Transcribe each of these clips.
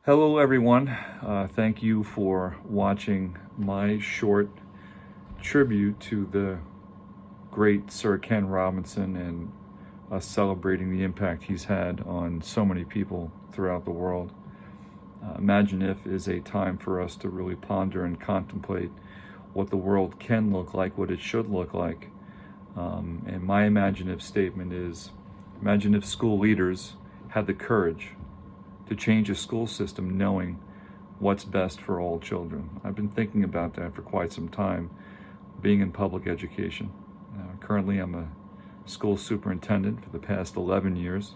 Hello everyone, thank you for watching my short tribute to the great Sir Ken Robinson and us celebrating the impact he's had on so many people throughout the world. Imagine If is a time for us to really ponder and contemplate what the world can look like, what it should look like. And my Imagine If statement is, imagine if school leaders had the courage to change a school system knowing what's best for all children. I've been thinking about that for quite some time, being in public education. Currently, I'm a school superintendent for the past 11 years.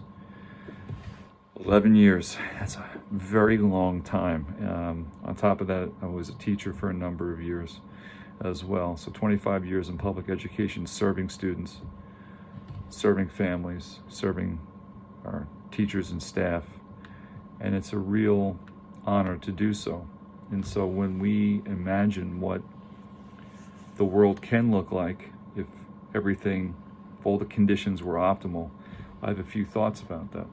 11 years, that's a very long time. On top of that, I was a teacher for a number of years as well. So 25 years in public education, serving students, serving families, serving our teachers and staff. And it's a real honor to do so. And so when we imagine what the world can look like if all the conditions were optimal, I have a few thoughts about that.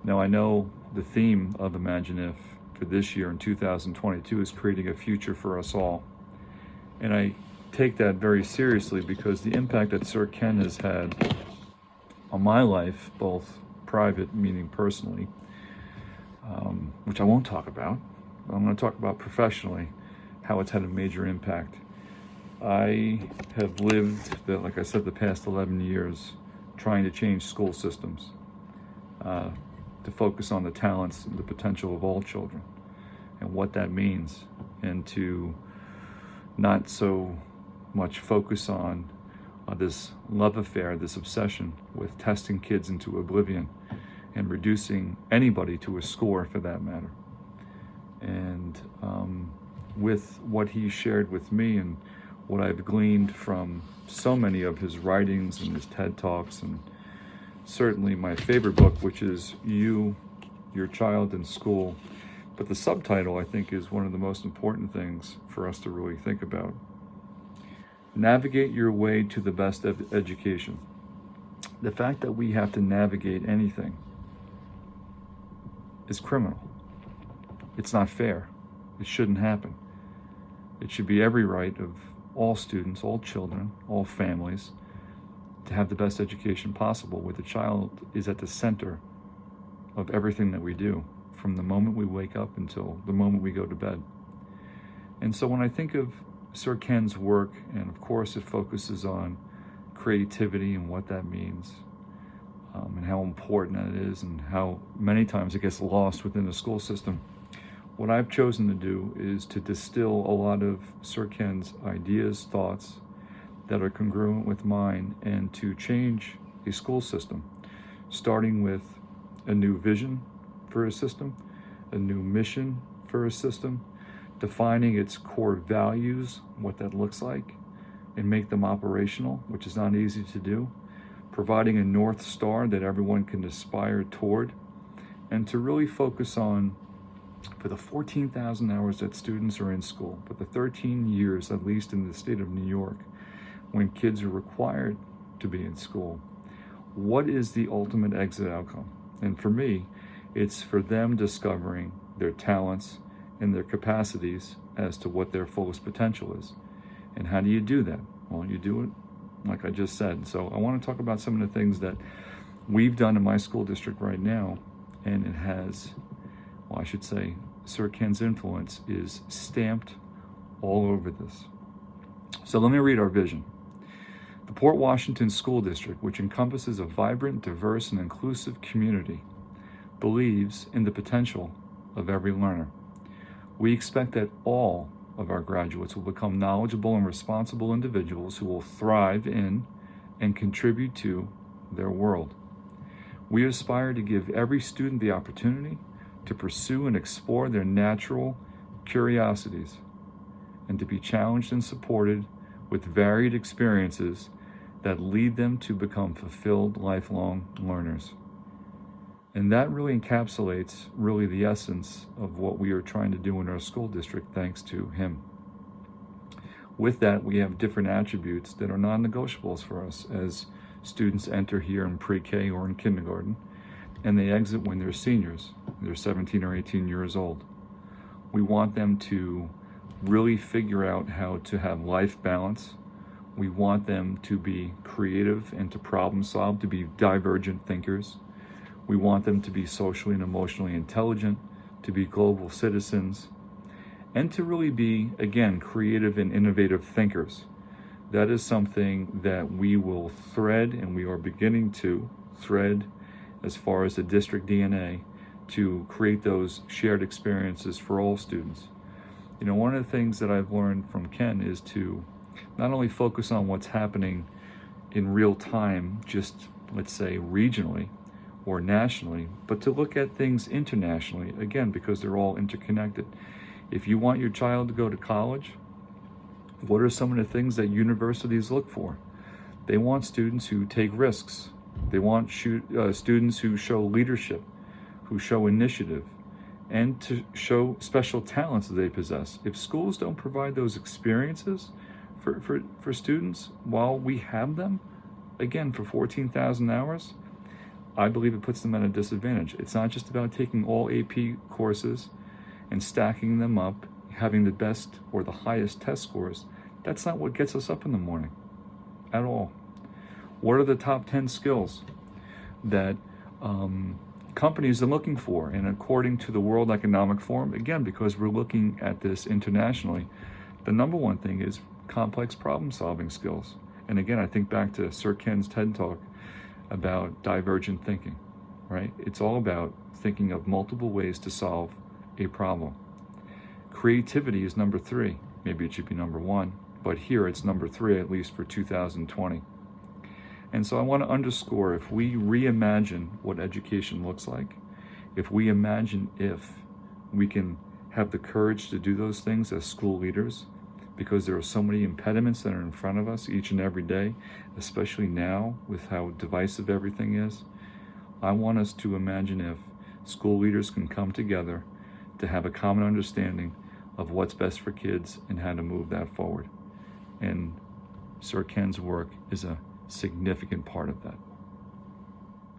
Now, I know the theme of Imagine If for this year in 2022 is creating a future for us all. And I take that very seriously because the impact that Sir Ken has had on my life, both private, meaning personally, which I won't talk about, but I'm going to talk about professionally, how it's had a major impact. I have lived, like I said, the past 11 years trying to change school systems, to focus on the talents and the potential of all children and what that means, and to not so much focus on this love affair, this obsession with testing kids into oblivion and reducing anybody to a score for that matter. And with what he shared with me and what I've gleaned from so many of his writings and his TED Talks, and certainly my favorite book, which is You, Your Child in School. But the subtitle, I think, is one of the most important things for us to really think about. Navigate your way to the best education. The fact that we have to navigate anything is criminal. It's not fair. It shouldn't happen. It should be every right of all students, all children, all families to have the best education possible, where the child is at the center of everything that we do, from the moment we wake up until the moment we go to bed. And so when I think of Sir Ken's work, and of course it focuses on creativity and what that means, and how important that is, and how many times it gets lost within the school system, what I've chosen to do is to distill a lot of Sir Ken's ideas, thoughts that are congruent with mine, and to change a school system, starting with a new vision for a system, a new mission for a system, defining its core values, what that looks like, and make them operational, which is not easy to do, providing a North Star that everyone can aspire toward, and to really focus on, for the 14,000 hours that students are in school, but the 13 years, at least in the state of New York, when kids are required to be in school, what is the ultimate exit outcome? And for me, it's for them discovering their talents and their capacities as to what their fullest potential is. And how do you do that? Well, you do it like I just said. So I want to talk about some of the things that we've done in my school district right now, and it has, well, I should say, Sir Ken's influence is stamped all over this. So let me read our vision. The Port Washington School District, which encompasses a vibrant, diverse, and inclusive community, believes in the potential of every learner. We expect that all of our graduates will become knowledgeable and responsible individuals who will thrive in and contribute to their world. We aspire to give every student the opportunity to pursue and explore their natural curiosities, and to be challenged and supported with varied experiences that lead them to become fulfilled lifelong learners. And that really encapsulates the essence of what we are trying to do in our school district, thanks to him. With that, we have different attributes that are non-negotiables for us as students enter here in pre-K or in kindergarten, and they exit when they're seniors. They're 17 or 18 years old. We want them to really figure out how to have life balance. We want them to be creative and to problem solve, to be divergent thinkers. We want them to be socially and emotionally intelligent, to be global citizens, and to really be, again, creative and innovative thinkers. That is something that we will thread, and we are beginning to thread as far as the district DNA, to create those shared experiences for all students. You know, one of the things that I've learned from Ken is to not only focus on what's happening in real time, just let's say regionally or nationally, but to look at things internationally, again, because they're all interconnected. If you want your child to go to college, what are some of the things that universities look for? They want students who take risks. They want students who show leadership, who show initiative, and to show special talents that they possess. If schools don't provide those experiences for students while we have them, again, for 14,000 hours, I believe it puts them at a disadvantage. It's not just about taking all AP courses and stacking them up, having the best or the highest test scores. That's not what gets us up in the morning at all. What are the top 10 skills that companies are looking for? And according to the World Economic Forum, again, because we're looking at this internationally, the number one thing is complex problem solving skills. And again, I think back to Sir Ken's TED Talk about divergent thinking, right? It's all about thinking of multiple ways to solve a problem. Creativity is number 3. Maybe it should be number 1, but here it's number 3, at least for 2020. And so I want to underscore, if we reimagine what education looks like, if we imagine if we can have the courage to do those things as school leaders, because there are so many impediments that are in front of us each and every day, especially now with how divisive everything is, I want us to imagine if school leaders can come together to have a common understanding of what's best for kids and how to move that forward. And Sir Ken's work is a significant part of that.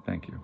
Thank you.